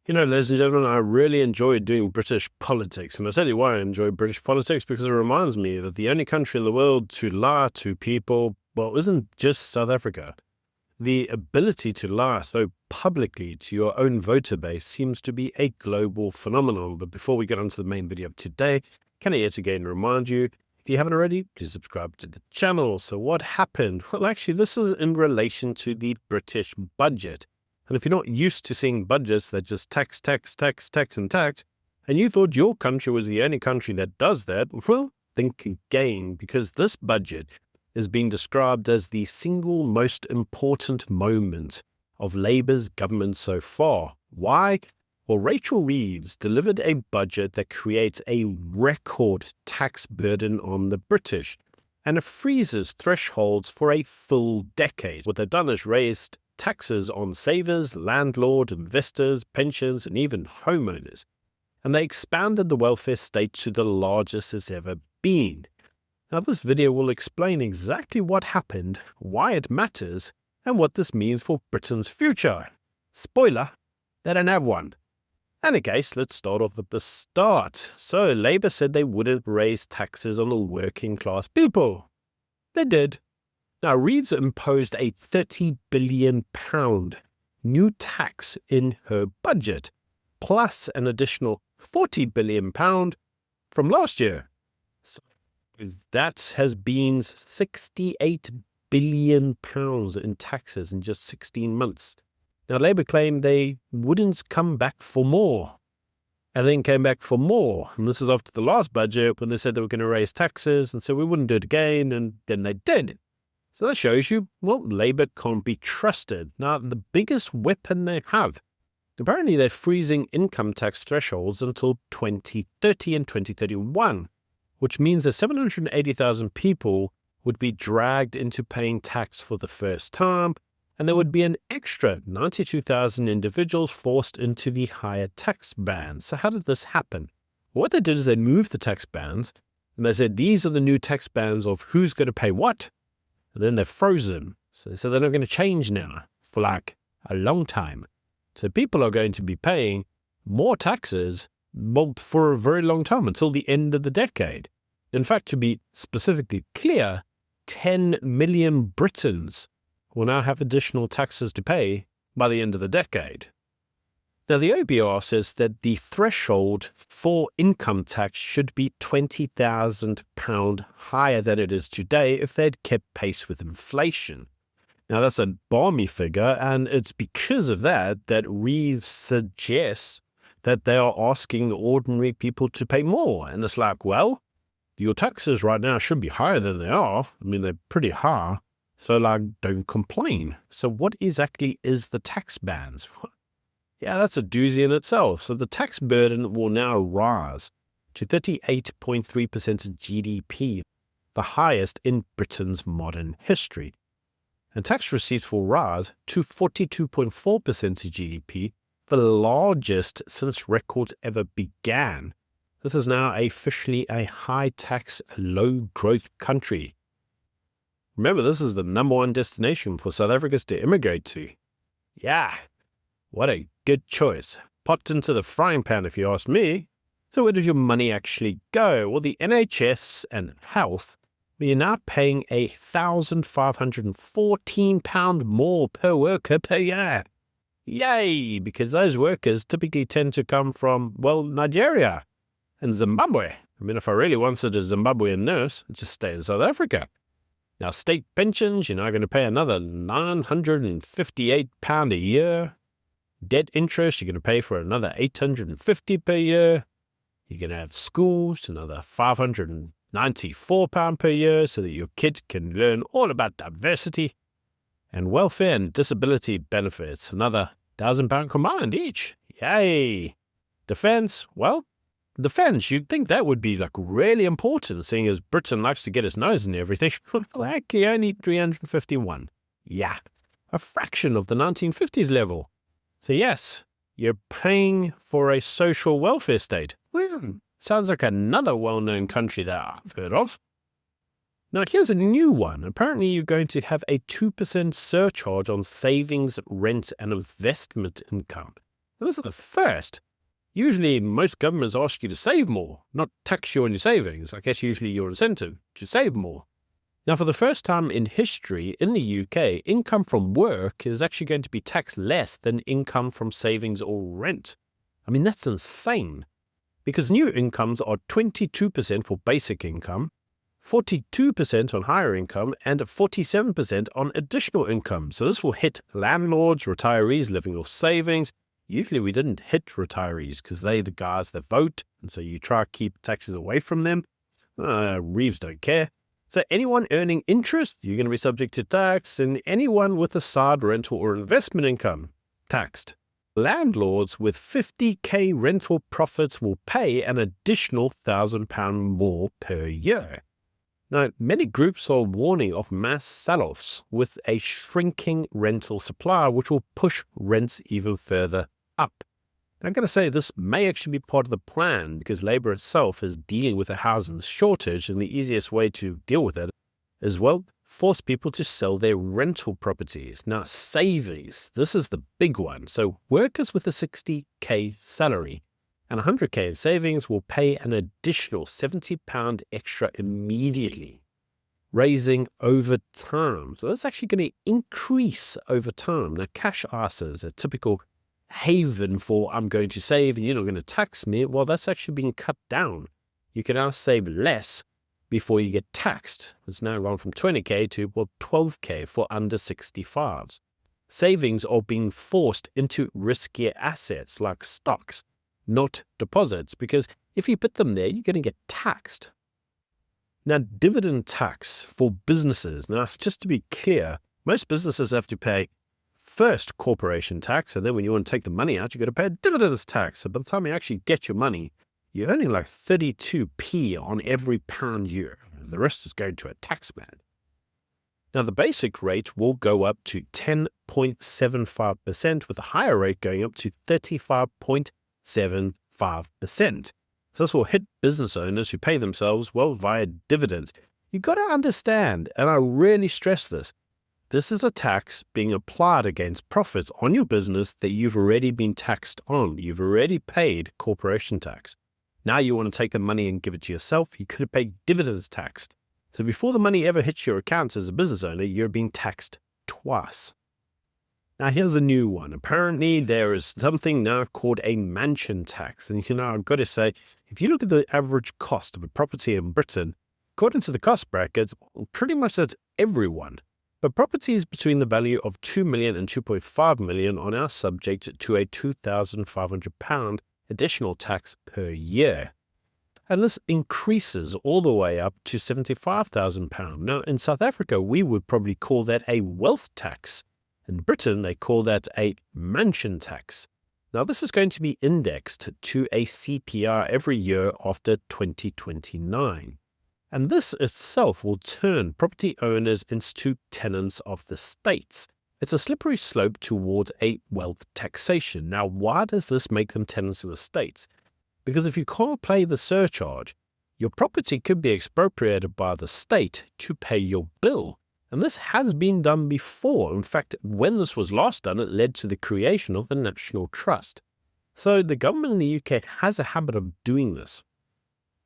Ladies and gentlemen, I really enjoy doing British politics. And I'll tell you why I enjoy British politics, because it reminds me that the only country in the world to lie to people, well, isn't just South Africa. The ability to lie so publicly to your own voter base seems to be a global phenomenon. But before we get on to the main video of today, can I yet again remind you, if you haven't already, please subscribe to the channel. So what happened? Well, actually, this is in relation to the British budget. And if you're not used to seeing budgets that just tax, and you thought your country was the only country that does that, well, think again, because this budget is being described as the single most important moment of Labour's government so far. Why? Well, Rachel Reeves delivered a budget that creates a record tax burden on the British, and it freezes thresholds for a full decade. What they've done is raised taxes on savers, landlords, investors, pensions, and even homeowners. And they expanded the welfare state to the largest it's ever been. Now, this video will explain exactly what happened, why it matters, and what this means for Britain's future. Spoiler, they don't have one. In any case, let's start off at the start. So, Labour said they wouldn't raise taxes on the working class people. They did. Now, Reeves imposed a £30 billion new tax in her budget, plus an additional £40 billion from last year. So that has been £68 billion in taxes in just 16 months. Now, Labour claimed they wouldn't come back for more, and then came back for more. And this is after the last budget, when they said they were going to raise taxes, and so we wouldn't do it again, and then they did. So that shows you, well, Labour can't be trusted. Now, the biggest weapon they have, apparently they're freezing income tax thresholds until 2030 and 2031, which means that 780,000 people would be dragged into paying tax for the first time, and there would be an extra 92,000 individuals forced into the higher tax bands. So how did this happen? Well, what they did is they moved the tax bands, and they said these are the new tax bands of who's going to pay what. And then they're frozen. So they said they're not going to change now for like a long time. So people are going to be paying more taxes for a very long time, until the end of the decade. In fact, to be specifically clear, 10 million Britons will now have additional taxes to pay by the end of the decade. Now, the OBR says that the threshold for income tax should be £20,000 higher than it is today if they'd kept pace with inflation. Now, that's a balmy figure, and it's because of that Reeves suggests that they are asking ordinary people to pay more. And it's like, well, your taxes right now should be higher than they are. I mean, they're pretty high. So, don't complain. So what exactly is the tax bands? Yeah, that's a doozy in itself. So the tax burden will now rise to 38.3% of GDP, the highest in Britain's modern history. And tax receipts will rise to 42.4% of GDP, the largest since records ever began. This is now officially a high-tax, low-growth country. Remember, this is the #1 destination for South Africans to immigrate to. Yeah. What a good choice. Popped into the frying pan, if you ask me. So where does your money actually go? Well, the NHS and health, we are now paying £1,514 more per worker per year. Yay! Because those workers typically tend to come from, well, Nigeria and Zimbabwe. I mean, if I really wanted a Zimbabwean nurse, I'd just stay in South Africa. Now, state pensions, you're now going to pay another £958 a year. Debt interest, you're going to pay for another £850 per year. You're going to have schools, another £594 per year, so that your kids can learn all about diversity. And welfare and disability benefits, another £1,000 combined each. Yay! Defense, well, defense, you'd think that would be really important, seeing as Britain likes to get its nose in everything. Actually, only 351. Yeah, a fraction of the 1950s level. So yes, you're paying for a social welfare state. Well, sounds like another well-known country that I've heard of. Now, here's a new one. Apparently, you're going to have a 2% surcharge on savings, rent, and investment income. And this is the first. Usually, most governments ask you to save more, not tax you on your savings. I guess usually your incentive to save more. Now, for the first time in history in the UK, income from work is actually going to be taxed less than income from savings or rent. I mean, that's insane. Because new incomes are 22% for basic income, 42% on higher income, and 47% on additional income. So this will hit landlords, retirees living off savings. Usually we didn't hit retirees because they're the guys that vote, and so you try to keep taxes away from them. Reeves don't care. So anyone earning interest, you're going to be subject to tax, and anyone with a side rental or investment income, taxed. Landlords with 50k rental profits will pay an additional £1,000 more per year. Now, many groups are warning of mass sell-offs with a shrinking rental supply, which will push rents even further up. And I'm going to say this may actually be part of the plan because Labour itself is dealing with a housing shortage, and the easiest way to deal with it is, well, force people to sell their rental properties. Now, savings, this is the big one. So workers with a 60k salary and 100k in savings will pay an additional £70 extra immediately, raising over time. So that's actually going to increase over time. Now, cash ISA is a typical haven for I'm going to save and you're not going to tax me. Well, that's actually being cut down. You can now save less before you get taxed. It's now gone from 20k to 12k for under 65s. Savings are being forced into riskier assets like stocks, not deposits, because if you put them there, you're going to get taxed. Now, dividend tax for businesses. Now, just to be clear, most businesses have to pay first corporation tax, and then when you want to take the money out, you've got to pay a dividends tax. So by the time you actually get your money, you're earning like 32p on every pound year. The rest is going to a tax man. Now, the basic rate will go up to 10.75%, with a higher rate going up to 35.75%. So this will hit business owners who pay themselves, well, via dividends. You've got to understand, and I really stress this, this is a tax being applied against profits on your business that you've already been taxed on. You've already paid corporation tax. Now you want to take the money and give it to yourself. You could have paid dividends tax. So before the money ever hits your accounts as a business owner, you're being taxed twice. Now here's a new one. Apparently there is something now called a mansion tax. And I've got to say, if you look at the average cost of a property in Britain, according to the cost brackets, pretty much that's everyone. But properties between the value of 2 million and 2.5 million are now subject to a £2,500 additional tax per year. And this increases all the way up to £75,000. Now, in South Africa, we would probably call that a wealth tax. In Britain, they call that a mansion tax. Now, this is going to be indexed to a CPI every year after 2029. And this itself will turn property owners into tenants of the states. It's a slippery slope towards a wealth taxation. Now, why does this make them tenants of the states? Because if you can't pay the surcharge, your property could be expropriated by the state to pay your bill. And this has been done before. In fact, when this was last done, it led to the creation of the National Trust. So the government in the UK has a habit of doing this.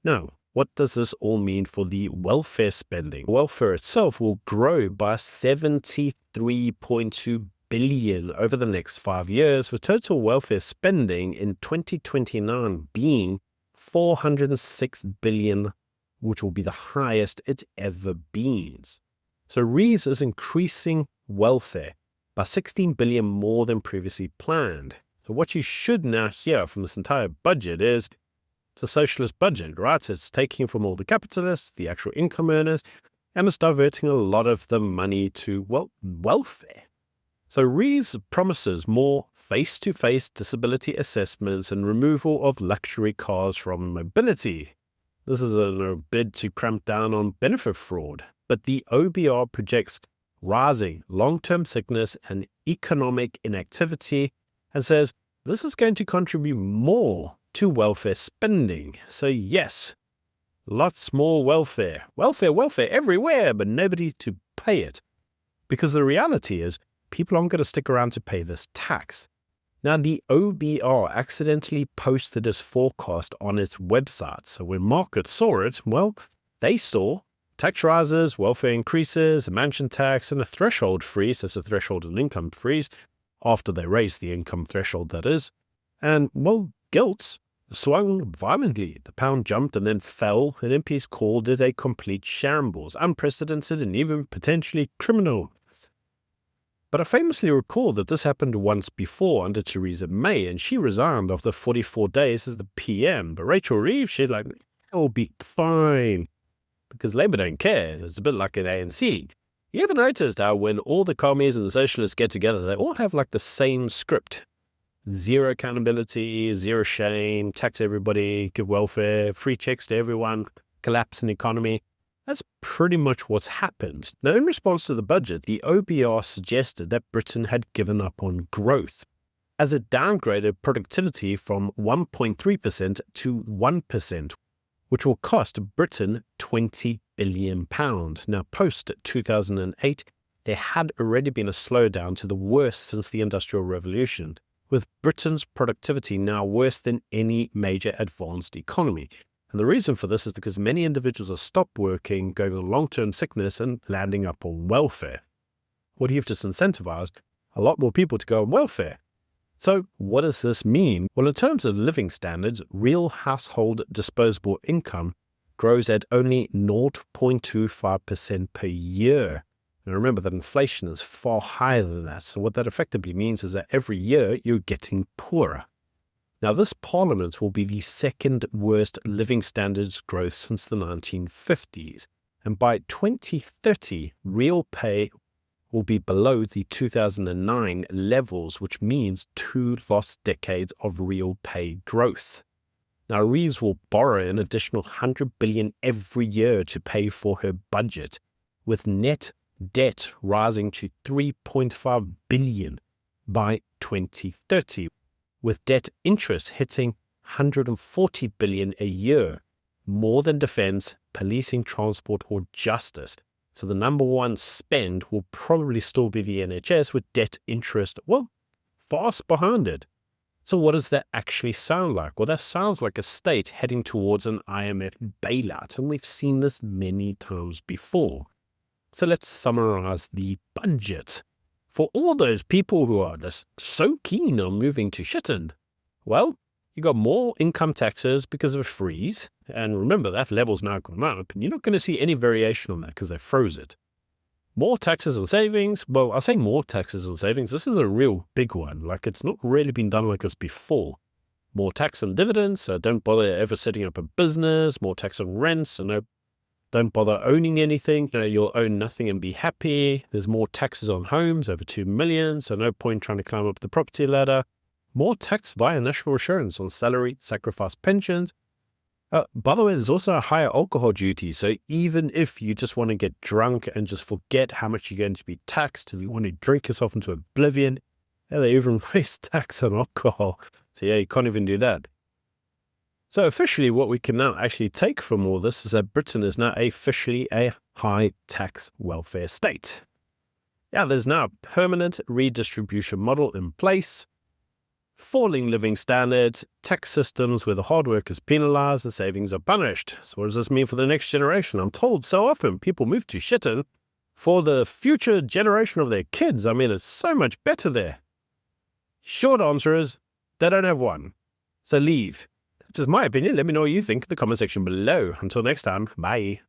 Now, what does this all mean for the welfare spending? Welfare itself will grow by 73.2 billion over the next 5 years, with total welfare spending in 2029 being 406 billion, which will be the highest it's ever been. So Reeves is increasing welfare by 16 billion more than previously planned. So what you should now hear from this entire budget is it's a socialist budget, right? It's taking from all the capitalists, the actual income earners, and it's diverting a lot of the money to, well, welfare. So Reeves promises more face-to-face disability assessments and removal of luxury cars from mobility. This is a bid to cramp down on benefit fraud, but the OBR projects rising long-term sickness and economic inactivity and says this is going to contribute more to welfare spending. So yes, lots more welfare. Welfare everywhere, but nobody to pay it. Because the reality is, people aren't going to stick around to pay this tax. Now, the OBR accidentally posted this forecast on its website. So when markets saw it, well, they saw tax rises, welfare increases, a mansion tax, and a threshold freeze. That's a threshold and income freeze after they raised the income threshold, that is. And, well, gilts swung violently. The pound jumped and then fell, and MPs called it a complete shambles, unprecedented and even potentially criminal. But I famously recall that this happened once before under Theresa May, and she resigned after 44 days as the PM. But Rachel Reeves, she's like, it'll be fine, because Labour don't care. It's a bit like an ANC. You ever noticed how when all the commies and the socialists get together, they all have like the same script? Zero accountability, zero shame, tax everybody, give welfare, free checks to everyone, collapse in economy. That's pretty much what's happened. Now, in response to the budget, the OBR suggested that Britain had given up on growth, as it downgraded productivity from 1.3% to 1%, which will cost Britain £20 billion. Now, post-2008, there had already been a slowdown to the worst since the Industrial Revolution, with Britain's productivity now worse than any major advanced economy. And the reason for this is because many individuals have stopped working, going on long-term sickness, and landing up on welfare. What you've just incentivized a lot more people to go on welfare. So what does this mean? Well, in terms of living standards, real household disposable income grows at only 0.25% per year. Now remember that inflation is far higher than that. So what that effectively means is that every year you're getting poorer. Now, this parliament will be the second worst living standards growth since the 1950s. And by 2030, real pay will be below the 2009 levels, which means 2 lost decades of real pay growth. Now, Reeves will borrow an additional $100 billion every year to pay for her budget, with net debt rising to $3.5 billion by 2030. With debt interest hitting $140 billion a year, more than defense, policing, transport, or justice. So the number one spend will probably still be the NHS, with debt interest, well, fast behind it. So what does that actually sound like? Well, that sounds like a state heading towards an IMF bailout, and we've seen this many times before. So let's summarize the budget. For all those people who are just so keen on moving to shitten, well, you got more income taxes because of a freeze. And remember, that level's now gone up, and you're not going to see any variation on that because they froze it. More taxes and savings. Well, I say more taxes and savings. This is a real big one. Like, it's not really been done like this before. More tax on dividends, so don't bother ever setting up a business. More tax on rents, so don't bother owning anything. You'll own nothing and be happy. There's more taxes on homes, over 2 million, so no point trying to climb up the property ladder. More tax via national insurance on salary, sacrifice pensions. By the way, there's also a higher alcohol duty, so even if you just want to get drunk and just forget how much you're going to be taxed, and you want to drink yourself into oblivion, they even raise tax on alcohol. So yeah, you can't even do that. So officially, what we can now actually take from all this is that Britain is now officially a high-tax welfare state. Yeah, there's now a permanent redistribution model in place, falling living standards, tax systems where the hard work is penalized and savings are punished. So what does this mean for the next generation? I'm told so often people move to shitten for the future generation of their kids. I mean, it's so much better there. Short answer is they don't have one. So leave. Just my opinion. Let me know what you think in the comment section below. Until next time, bye.